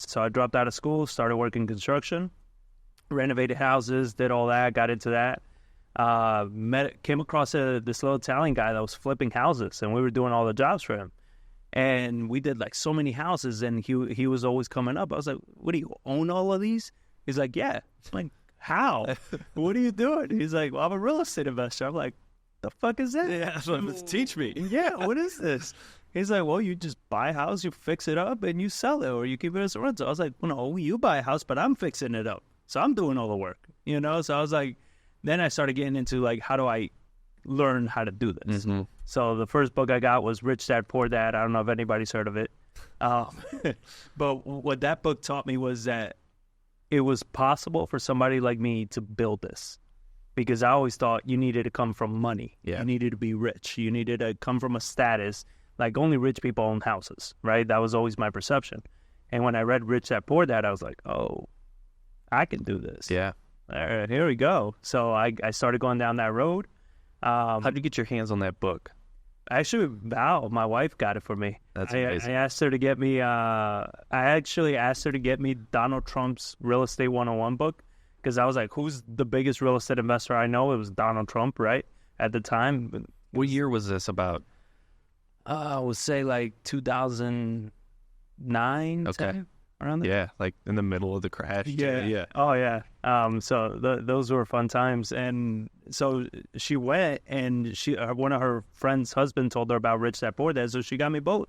So I dropped out of school, started working construction, renovated houses, did all that, got into that. Came across this little Italian guy that was flipping houses, and we were doing all the jobs for him. And we did like so many houses, and he was always coming up. I was like, "What, do you own all of these?" He's like, "Yeah." I'm like, "How? What are you doing?" He's like, "Well, I'm a real estate investor." I'm like, "The fuck is that?" Yeah, so teach me. Yeah, what is this? He's like, "Well, you just buy a house, you fix it up, and you sell it, or you keep it as a rental." I was like, "Well, no, you buy a house, but I'm fixing it up, so I'm doing all the work, you know." So I was like, then I started getting into like, how do I learn how to do this? Mm-hmm. So the first book I got was Rich Dad Poor Dad. I don't know if anybody's heard of it. But what that book taught me was that it was possible for somebody like me to build this, because I always thought you needed to come from money. Yeah. You needed to be rich. You needed to come from a status, like only rich people own houses, right? That was always my perception. And when I read Rich Dad Poor Dad, I was like, oh, I can do this. Yeah. All right, here we go. So I started going down that road. How did you get your hands on that book? Actually, Val, my wife, got it for me. That's amazing. I asked her to get me. I actually asked her to get me Donald Trump's Real Estate 101 book, because I was like, "Who's the biggest real estate investor I know?" It was Donald Trump, right, at the time. What year was this about? I would say like 2009. Okay. 10, around there. Yeah, like in the middle of the crash. Yeah. Oh, yeah. So those were fun times. And so she went, and one of her friend's husband told her about Rich Dad Poor Dad, so she got me both.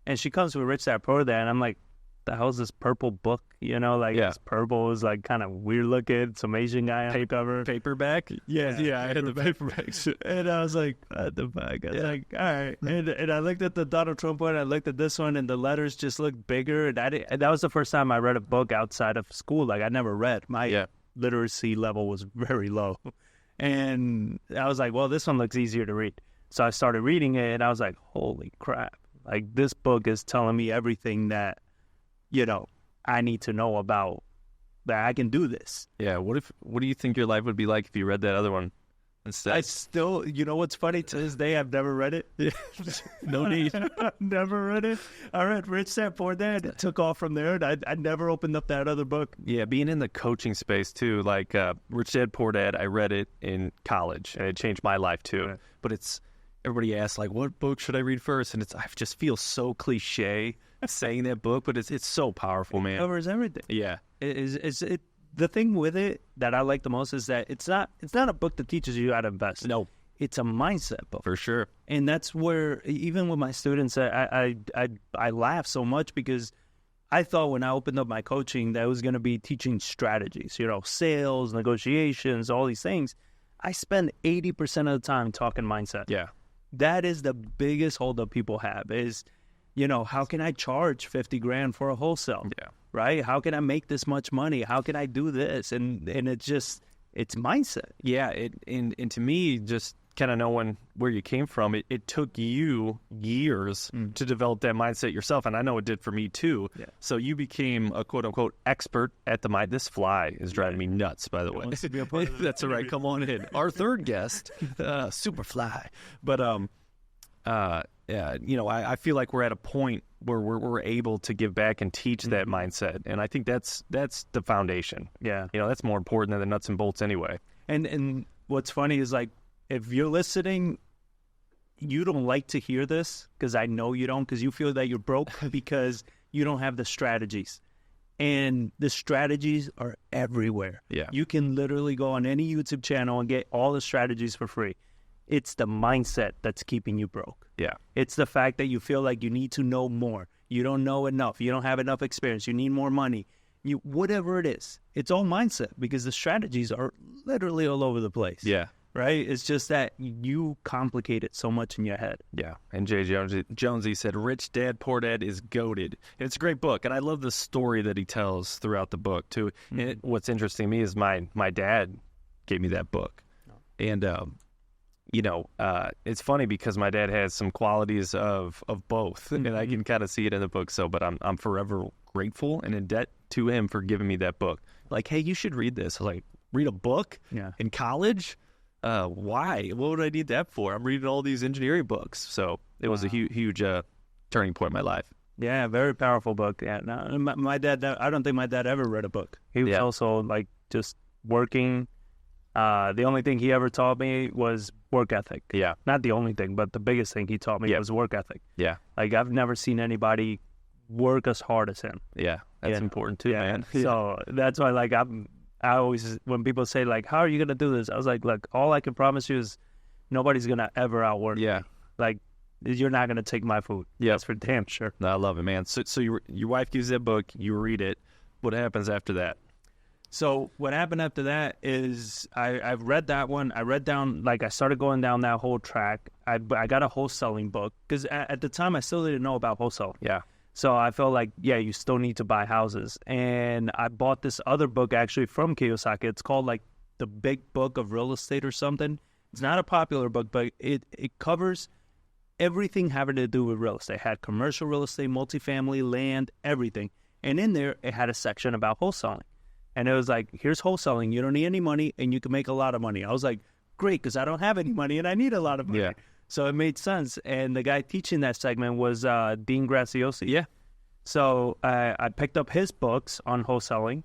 And she comes with Rich Dad Poor Dad, and I'm like, the hell's this purple book? You know, like it's purple, is like kind of weird looking, some Asian guy on the cover. Paperback? Yeah, I had the paperbacks. And I was like, what the fuck? I was like, all right. And I looked at the Donald Trump one, I looked at this one, and the letters just looked bigger. And that was the first time I read a book outside of school. Like, I never read. My literacy level was very low. And I was like, well, this one looks easier to read. So I started reading it, and I was like, holy crap. Like, this book is telling me everything that, you know, I need to know about, that I can do this. Yeah. What do you think your life would be like if you read that other one instead? I still, you know what's funny? To this day, I've never read it. No need. Never read it. I read Rich Dad Poor Dad. It took off from there. And I never opened up that other book. Yeah, being in the coaching space too, like Rich Dad Poor Dad, I read it in college, and it changed my life too. Right. But everybody asks, like, what book should I read first? And I just feel so cliche saying that book, but it's so powerful, man. It covers everything. Yeah. The thing with it that I like the most is that it's not a book that teaches you how to invest. No. It's a mindset book. For sure. And that's where, even with my students, I laugh so much, because I thought when I opened up my coaching that I was going to be teaching strategies, you know, sales, negotiations, all these things. I spend 80% of the time talking mindset. Yeah. That is the biggest holdup people have is, you know, how can I charge 50 grand for a wholesale? Yeah. Right? How can I make this much money? How can I do this? And it's mindset. Yeah. And to me, just kind of knowing where you came from, it took you years to develop that mindset yourself. And I know it did for me too. Yeah. So you became a quote unquote expert at the mind. This fly is driving me nuts, by the way. That's all right. Come on in. Our third guest, super fly. But, yeah, you know, I feel like we're at a point where we're able to give back and teach that mindset. And I think that's the foundation. Yeah. You know, that's more important than the nuts and bolts anyway. And what's funny is, like, if you're listening, you don't like to hear this, because I know you don't, because you feel that you're broke because you don't have the strategies. And the strategies are everywhere. Yeah. You can literally go on any YouTube channel and get all the strategies for free. It's the mindset that's keeping you broke. Yeah. It's the fact that you feel like you need to know more. You don't know enough. You don't have enough experience. You need more money. Whatever it is, it's all mindset, because the strategies are literally all over the place. Yeah. Right? It's just that you complicate it so much in your head. Yeah. And Jay Jonesy said, Rich Dad, Poor Dad is goated. And it's a great book. And I love the story that he tells throughout the book, too. Mm-hmm. And what's interesting to me is my dad gave me that book. Oh. And, you know, it's funny because my dad has some qualities of both. Mm-hmm. And I can kind of see it in the book. But I'm forever grateful and in debt to him for giving me that book. Like, hey, you should read this. I was like, read a book in college? Why? What would I need that for? I'm reading all these engineering books. So it was a huge turning point in my life. Yeah, very powerful book. Yeah, no, my dad, I don't think my dad ever read a book. He was also like just working. The only thing he ever taught me was work ethic. Yeah. Not the only thing, but the biggest thing he taught me was work ethic. Yeah. Like, I've never seen anybody work as hard as him. Yeah. That's important too, man. So that's why, like, I always, when people say, like, how are you going to do this? I was like, look, all I can promise you is nobody's going to ever outwork me. Like, you're not going to take my food. Yeah. That's for damn sure. No, I love it, man. So your wife gives you that book, you read it. What happens after that? So what happened after that is I've read that one. I read down, like, I started going down that whole track. I got a wholesaling book because at the time I still didn't know about wholesale. Yeah. So I felt like, you still need to buy houses. And I bought this other book actually from Kiyosaki. It's called like The Big Book of Real Estate or something. It's not a popular book, but it covers everything having to do with real estate. It had commercial real estate, multifamily, land, everything. And in there, it had a section about wholesaling. And it was like, here's wholesaling. You don't need any money, and you can make a lot of money. I was like, great, because I don't have any money, and I need a lot of money. Yeah. So it made sense. And the guy teaching that segment was Dean Graziosi. Yeah. So I picked up his books on wholesaling,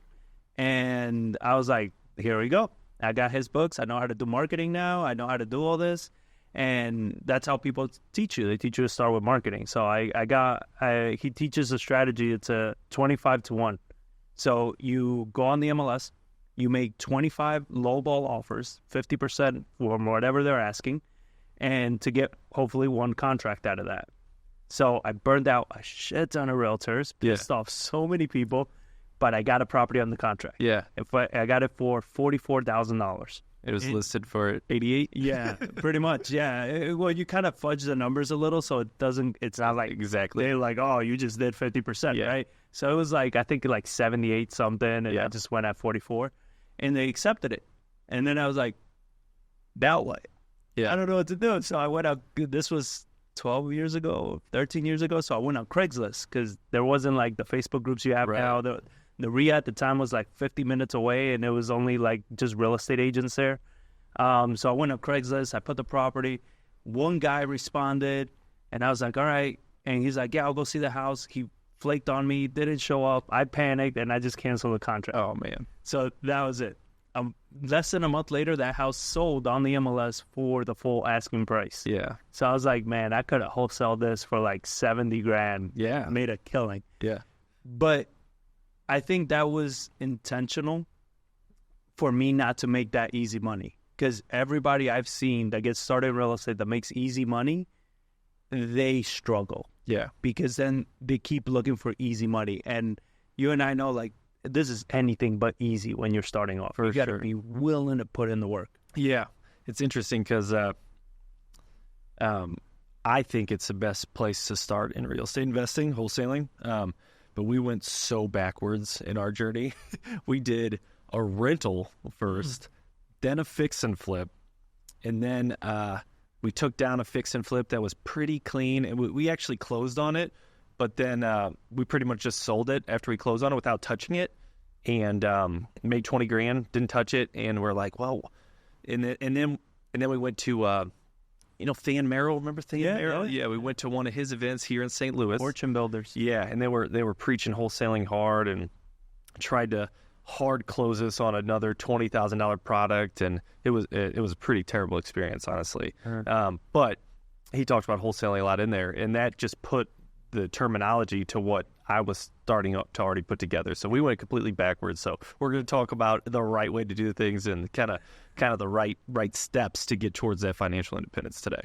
and I was like, here we go. I got his books. I know how to do marketing now. I know how to do all this. And that's how people teach you. They teach you to start with marketing. So he teaches a strategy. It's a 25-to-1. So you go on the MLS, you make 25 lowball offers, 50% from whatever they're asking, and to get hopefully one contract out of that. So I burned out a shit ton of realtors, pissed off so many people, but I got a property on the contract. Yeah. I got it for $44,000. It was listed for 88. Yeah, pretty much. Yeah. Well, you kind of fudge the numbers a little, so it's not like exactly. They're like, oh, you just did 50%, right? So it was like, I think like 78 something, and I just went at 44, and they accepted it. And then I was like, now what? Yeah, I don't know what to do. So I went out. This was 12 years ago, 13 years ago. So I went on Craigslist because there wasn't like the Facebook groups you have now. The RIA at the time was like 50 minutes away, and it was only like just real estate agents there. So I went on Craigslist. I put the property. One guy responded, and I was like, all right. And he's like, yeah, I'll go see the house. He flaked on me, didn't show up. I panicked, and I just canceled the contract. Oh, man. So that was it. Less than a month later, that house sold on the MLS for the full asking price. Yeah. So I was like, man, I could have wholesaled this for like 70 grand. Yeah. Made a killing. Yeah. But I think that was intentional for me not to make that easy money. Because everybody I've seen that gets started in real estate that makes easy money, they struggle. Yeah. Because then they keep looking for easy money. And you and I know, like, this is anything but easy when you're starting off. You got to be willing to put in the work. Yeah. It's interesting because I think it's the best place to start in real estate investing, wholesaling. But we went so backwards in our journey. We did a rental first, then a fix and flip, and then we took down a fix and flip that was pretty clean. And we actually closed on it, but then we pretty much just sold it after we closed on it without touching it, and made 20 grand, didn't touch it, and we're like, well, and then we went to Than Merrill, remember Than Merrill? Yeah, we went to one of his events here in St. Louis. Fortune Builders. Yeah, and they were preaching wholesaling hard and tried to hard close us on another $20,000 product, and it was a pretty terrible experience, honestly. But he talked about wholesaling a lot in there, and that just put the terminology to what I was starting up to already put together. So we went completely backwards. So we're going to talk about the right way to do things and kind of the right steps to get towards that financial independence today.